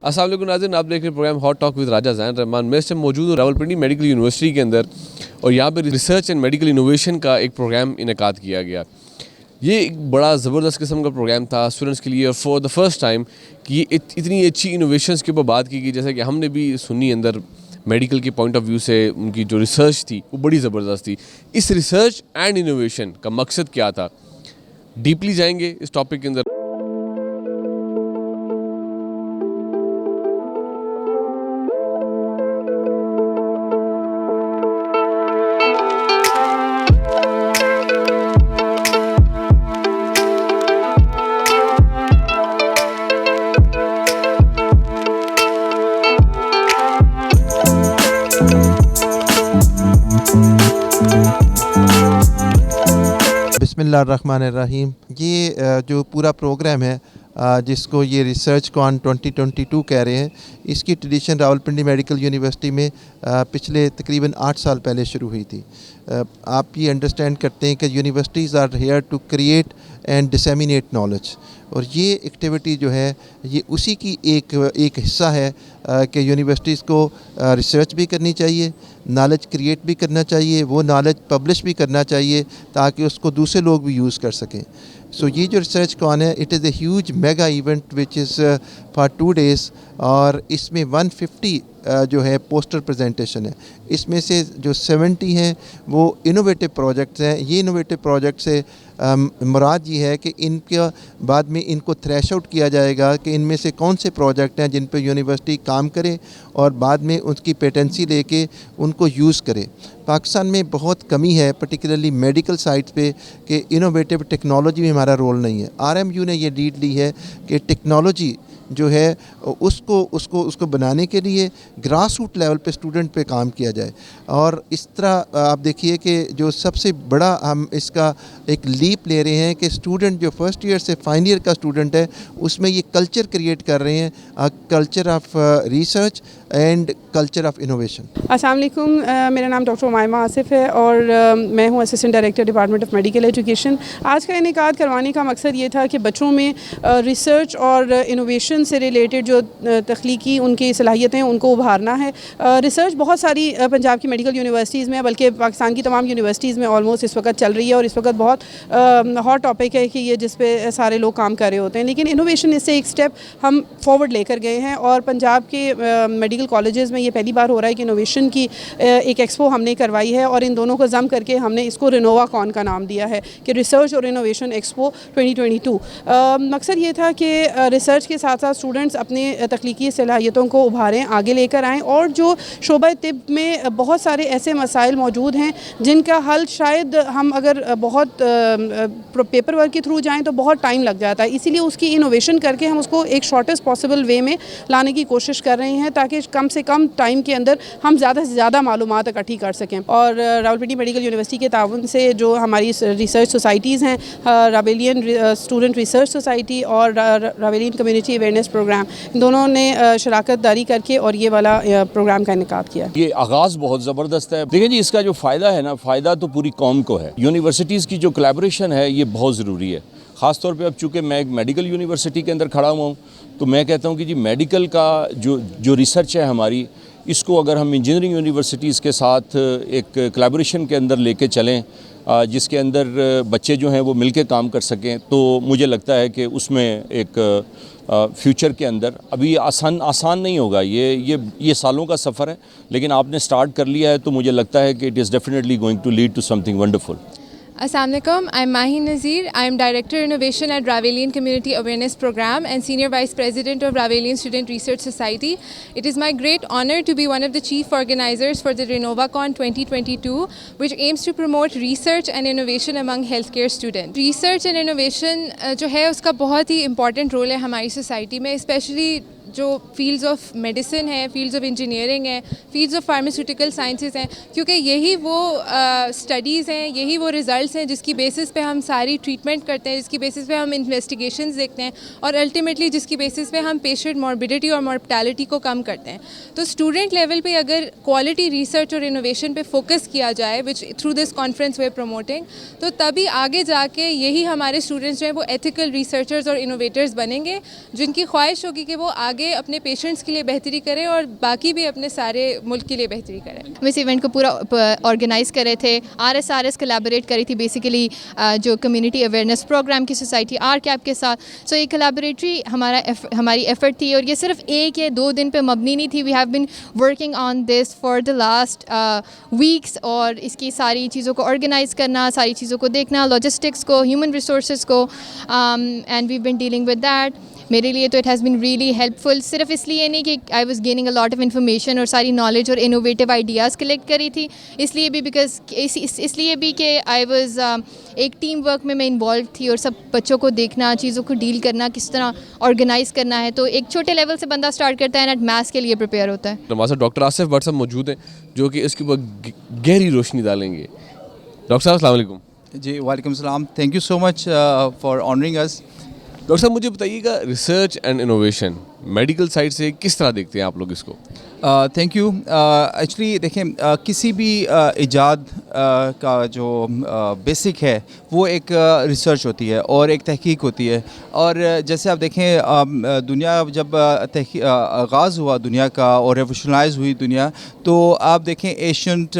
अस्सलाम वालेकुम नाज़रीन, आप देख रहे हैं प्रोग्राम हॉट टॉक विद राजा ज़ैन रहमान। मैं इस टाइम मौजूद हूँ रावलपिंडी मेडिकल यूनिवर्सिटी के अंदर और यहाँ पर रिसर्च एंड मेडिकल इनोवेशन का एक प्रोग्राम इनेकाद किया गया। ये एक बड़ा ज़बरदस्त किस्म का प्रोग्राम था स्टूडेंट्स के लिए और फॉर द फर्स्ट टाइम कि इतनी अच्छी इनोवेशंस के ऊपर बात की गई। जैसे कि हमने भी सुनी अंदर मेडिकल के पॉइंट ऑफ व्यू से उनकी जो रिसर्च थी वो बड़ी ज़बरदस्त थी। इस रिसर्च एंड इनोवेशन का मकसद क्या था, डीपली जाएंगे इस टॉपिक के अंदर। बिस्मिल्लाहिर्रहमानिर्रहीम। ये जो पूरा प्रोग्राम है जिसको ये रिसर्च कॉन 2022 कह रहे हैं, इसकी ट्रेडिशन रावलपिंडी मेडिकल यूनिवर्सिटी में पिछले तकरीबन 8 साल पहले शुरू हुई थी। आप ये अंडरस्टैंड करते हैं कि universities are here to create and disseminate knowledge, और ये एक्टिविटी जो है ये उसी की एक हिस्सा है कि यूनिवर्सिटीज़ को रिसर्च भी करनी चाहिए, नॉलेज क्रिएट भी करना चाहिए, वो नॉलेज पब्लिश भी करना चाहिए ताकि उसको दूसरे लोग भी यूज़ कर सकें। सो ये जो रिसर्च कॉन है, it is a huge mega event which is for 2 days, और इसमें 150 जो है पोस्टर प्रेजेंटेशन है। इसमें से जो 70 हैं वो इनोवेटिव प्रोजेक्ट्स हैं। ये इनोवेटिव प्रोजेक्ट से मुराद ये है कि इनके बाद में इनको थ्रेश आउट किया जाएगा कि इनमें से कौन से प्रोजेक्ट हैं जिन पर यूनिवर्सिटी काम करे और बाद में उसकी पेटेंसी लेके उनको यूज़ करे। पाकिस्तान में बहुत कमी है पर्टिकुलरली मेडिकल साइट पे कि इनोवेटिव टेक्नोलॉजी में हमारा रोल नहीं है। आरएमयू ने ये लीड ली है कि टेक्नोलॉजी जो है उसको बनाने के लिए ग्रास रूट लेवल पे स्टूडेंट पे काम किया जाए। और इस तरह आप देखिए कि जो सबसे बड़ा हम इसका एक लीप ले रहे हैं कि स्टूडेंट जो फर्स्ट ईयर से फाइनल ईयर का स्टूडेंट है उसमें ये कल्चर क्रिएट कर रहे हैं, culture of research and culture of innovation. अस्सलाम वालेकुम, मेरा नाम डॉक्टर उमाइमा आसिफ है और मैं हूँ assistant director department of medical education. आज का इनेकाद करवाने का मकसद ये था कि बच्चों में रिसर्च और इनोवेशन से रिलेटेड जो तख्लीकी उनकी सलाहियतें हैं उनको उभारना है। रिसर्च बहुत सारी पंजाब की मेडिकल यूनिवर्सिटीज़ में, बल्कि पाकिस्तान की तमाम यूनिवर्सिटीज़ में ऑलमोस्ट इस वक्त चल रही है और इस वक्त बहुत हॉट टॉपिक है कि ये जिस पे सारे लोग काम कर रहे होते हैं। लेकिन इनोवेशन इससे एक स्टेप हम फॉरवर्ड लेकर गए हैं और पंजाब के मेडिकल कॉलेजेस में ये पहली बार हो रहा है कि इनोवेशन की एक एक्सपो हमने करवाई है और इन दोनों को जम करके हमने इसको रिनोवा कॉन का नाम दिया है कि रिसर्च और इनोवेशन एक्सपो 2022। मकसद ये था कि रिसर्च के साथ साथ स्टूडेंट्स अपनी तख्लीकी सलाहियतों को उभारें, आगे लेकर आएँ, और जो शोबा तिब में बहुत सारे ऐसे मसाइल मौजूद हैं जिनका हल शायद हम अगर बहुत पेपर वर्क के थ्रू जाएँ तो बहुत टाइम लग जाता है। इसीलिए उसकी इनोवेशन करके हम उसको एक शॉर्टेस्ट पॉसिबल वे में लाने की कोशिश कर रहे हैं ताकि कम से कम टाइम के अंदर हम ज़्यादा से ज़्यादा मालूमात इकट्ठी कर सकें। और रावलपिंडी मेडिकल यूनिवर्सिटी के ताउन से जो हमारी रिसर्च सोसाइटीज़ हैं, रावेलियन स्टूडेंट रिसर्च सोसाइटी और रावेलियन कम्युनिटी अवेयरनेस प्रोग्राम, दोनों ने शराकत दारी करके और ये वाला प्रोग्राम का इनेकाद किया। ये आगाज़ बहुत ज़बरदस्त है। देखिए जी, इसका जो फ़ायदा है ना, फ़ायदा तो पूरी कौम को है। यूनिवर्सिटीज़ की जो कोलैबोरेशन है ये बहुत ज़रूरी है। ख़ास तौर पे अब चूँकि मैं एक मेडिकल यूनिवर्सिटी के अंदर खड़ा हुआ हूँ तो मैं कहता हूँ कि जी मेडिकल का जो रिसर्च है हमारी, इसको अगर हम इंजीनियरिंग यूनिवर्सिटीज़ के साथ एक कोलैबोरेशन के अंदर लेके चलें जिसके अंदर बच्चे जो हैं वो मिलके काम कर सकें, तो मुझे लगता है कि उसमें एक फ्यूचर के अंदर अभी आसान नहीं होगा। ये सालों का सफ़र है, लेकिन आपने स्टार्ट कर लिया है तो मुझे लगता है कि it is definitely going to lead to something wonderful. Assalamu alaikum, I'm Mahi Nazir. I'm Director Innovation at Ravelian Community Awareness Program and Senior Vice President of Ravelian Student Research Society. It is my great honor to be one of the chief organizers for the RenovaCon 2022, which aims to promote research and innovation among healthcare students. Research and innovation जो है उसका बहुत ही important role है हमारी society में, especially जो fields of medicine है, fields of engineering है, फील्ड्स ऑफ फार्मास्यूटिकल साइंसेस हैं, क्योंकि यही वो स्टडीज़ हैं, यही वो रिज़ल्ट्स हैं जिसकी बेसिस पे हम सारी ट्रीटमेंट करते हैं, जिसकी बेसिस पे हम इन्वेस्टिगेशंस देखते हैं और अल्टीमेटली जिसकी बेसिस पे हम पेशेंट मॉर्बिडिटी और मॉर्टैलिटी को कम करते हैं। तो स्टूडेंट लेवल पे अगर क्वालिटी रिसर्च और इनोवेशन पे फोकस किया जाए, which through this conference way promoting, तो तभी आगे जाके यही हमारे स्टूडेंट्स जो हैं वो एथिकल रिसर्चर्स और इनोवेटर्स बनेंगे, जिनकी ख्वाहिश होगी कि वो आगे आगे अपने पेशेंट्स के लिए बेहतरी करें और बाकी भी अपने सारे मुल्क के लिए बेहतरी करें। हम इस इवेंट को पूरा ऑर्गेनाइज़ कर रहे थे, RSRS कोलैबोरेट करी थी बेसिकली जो कम्युनिटी अवेयरनेस प्रोग्राम की सोसाइटी RCAP के साथ। सो ये कोलैबोरेटरी हमारी एफर्ट थी और ये सिर्फ 1 या 2 दिन पे मबनी नहीं थी। We have been working on this for the last weeks और इसकी सारी चीज़ों को ऑर्गेनाइज़ करना, सारी चीज़ों को देखना, लॉजिस्टिक्स को, ह्यूमन रिसोर्स को, and we been dealing with that. मेरे लिए तो it has been really helpful, सिर्फ इसलिए नहीं कि I was gaining a lot of information और सारी नॉलेज और इनोवेटिव आइडियाज़ कलेक्ट करी थी, इसलिए भी बिकॉज इसलिए भी कि आई वाज एक टीम वर्क में मैं इन्वॉल्व थी और सब बच्चों को देखना, चीज़ों को डील करना, किस तरह ऑर्गेनाइज़ करना है। तो एक छोटे लेवल से बंदा स्टार्ट करता है एंड मैथ्स के लिए प्रिपेयर होता है। हमारे साथ डॉक्टर आसिफ भट्ट साहब मौजूद हैं जो कि इसके ऊपर गहरी रोशनी डालेंगे। डॉक्टर साहब अस्सलाम वालेकुम। जी वालेकुम सलाम, thank you so much for honouring us. Doctor साहब मुझे बताइएगा, research and innovation medical side से किस तरह देखते हैं आप लोग इसको? Thank you. एक्चुअली देखें, किसी भी इजाद का जो बेसिक है वो एक रिसर्च होती है और एक तहकीक होती है। और जैसे आप देखें, दुनिया जब आगाज़ हुआ दुनिया का और रेवोल्यूशनाइज हुई दुनिया, तो आप देखें एशियंट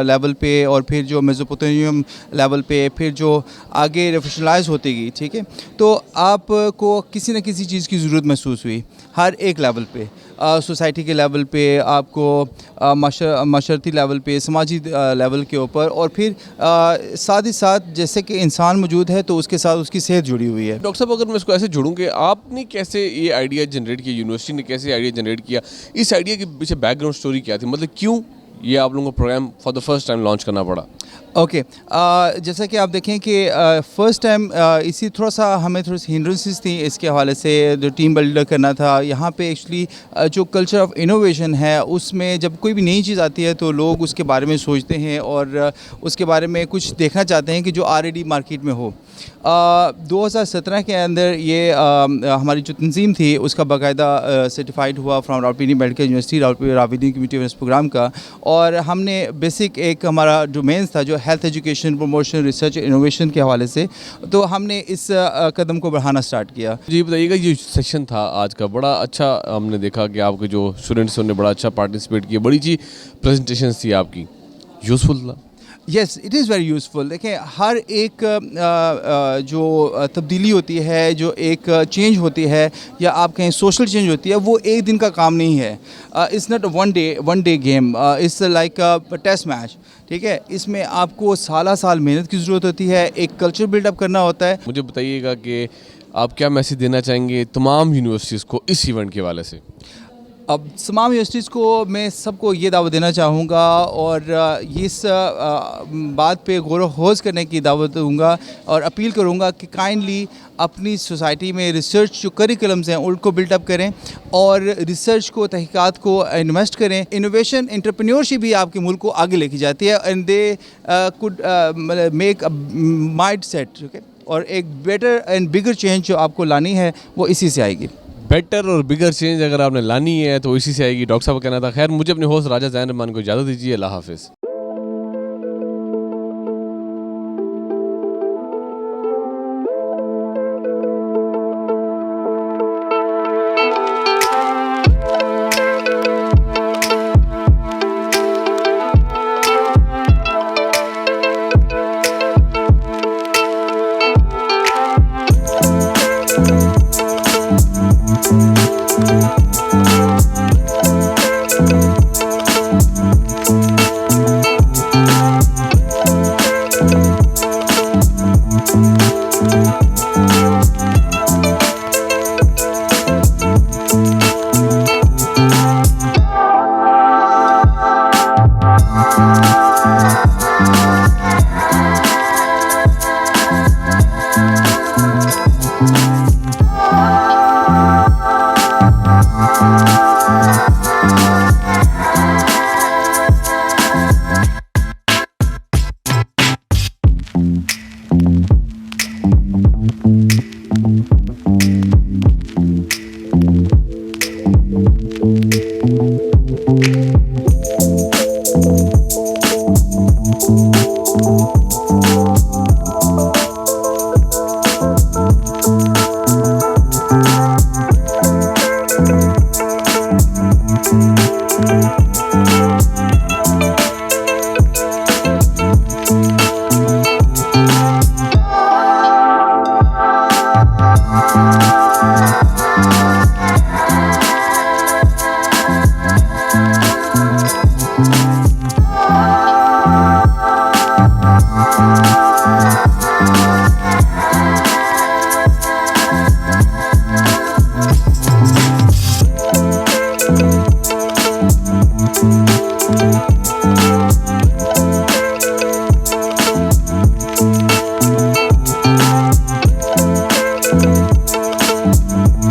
लेवल पे और फिर जो मेसोपोटामियम लेवल पे, फिर जो आगे रेवोल्यूशनाइज होती गई, ठीक है, तो आपको किसी न किसी चीज़ की ज़रूरत महसूस हुई हर एक लेवल पे, सोसाइटी के लेवल पे, आपको माशरती लेवल पे, समाजी लेवल के ऊपर, और फिर साथ ही साथ जैसे कि इंसान मौजूद है तो उसके साथ उसकी सेहत जुड़ी हुई है। डॉक्टर साहब, अगर मैं इसको ऐसे जोड़ूँ कि आपने कैसे ये आइडिया जनरेट किया, यूनिवर्सिटी ने कैसे आइडिया जनरेट किया, इस आइडिया के पीछे बैकग्राउंड स्टोरी क्या थी, मतलब क्यों ये आप लोगों को program for the first time launch करना पड़ा? ओके, जैसा कि आप देखें कि फ़र्स्ट टाइम इसी थोड़ा सा हमें थोड़ी सी हिंड्रेंसेस थी इसके हवाले से, जो टीम बिल्डर करना था यहाँ पे। एक्चुअली जो कल्चर ऑफ इनोवेशन है उसमें जब कोई भी नई चीज़ आती है तो लोग उसके बारे में सोचते हैं और उसके बारे में कुछ देखना चाहते हैं कि जो ऑलरेडी मार्केट में हो। 2017 के अंदर ये हमारी जो तंजीम थी उसका बाकायदा सर्टिफाइड हुआ from Rawalpindi medical university, Rawalpindi community awareness program का। और हमने बेसिक एक हमारा जो मेंस था जो health education, promotion, research, innovation के हवाले से, तो हमने इस कदम को बढ़ाना स्टार्ट किया। जी बताइएगा, ये सेशन था आज का बड़ा अच्छा, हमने देखा कि आपके जो स्टूडेंट्स उन्होंने बड़ा अच्छा पार्टिसिपेट किया, बड़ी अच्छी प्रेजेंटेशन थी आपकी, यूज़फुल था। Yes, it is very useful. देखें, हर एक जो तब्दीली होती है, जो एक चेंज होती है, या आप कहें सोशल चेंज होती है, वो एक दिन का काम नहीं है। It's not one day game, it's like a test match, ठीक है। इसमें आपको साल मेहनत की ज़रूरत होती है, एक कल्चर बिल्डअप करना होता है। मुझे बताइएगा कि आप क्या मैसेज देना चाहेंगे तमाम यूनिवर्सिटीज़ को इस इवेंट के हवाले से? अब तमाम यूनिवर्सिटीज़ को मैं सबको ये दावत देना चाहूँगा और इस बात पे गौर खोज करने की दावत दूँगा और अपील करूँगा कि काइंडली अपनी सोसाइटी में रिसर्च जो करिकुलम्स हैं उनको बिल्डअप करें और रिसर्च को, तहकीकात को इन्वेस्ट करें। इनोवेशन, एंटरप्रेन्योरशिप भी आपके मुल्क को आगे लेके जाती है and they could make a mind set, okay, और एक बेटर एंड बिगर चेंज जो आपको लानी है वो इसी से आएगी। बेटर और बिगर चेंज अगर आपने लानी है तो इसी से आएगी। डॉक्टर साहब का कहना था। खैर, मुझे अपने होस्ट राजा ज़ैन रहमान को इजाज़त दीजिए। अल्लाह हाफिज़।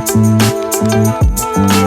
Thank you.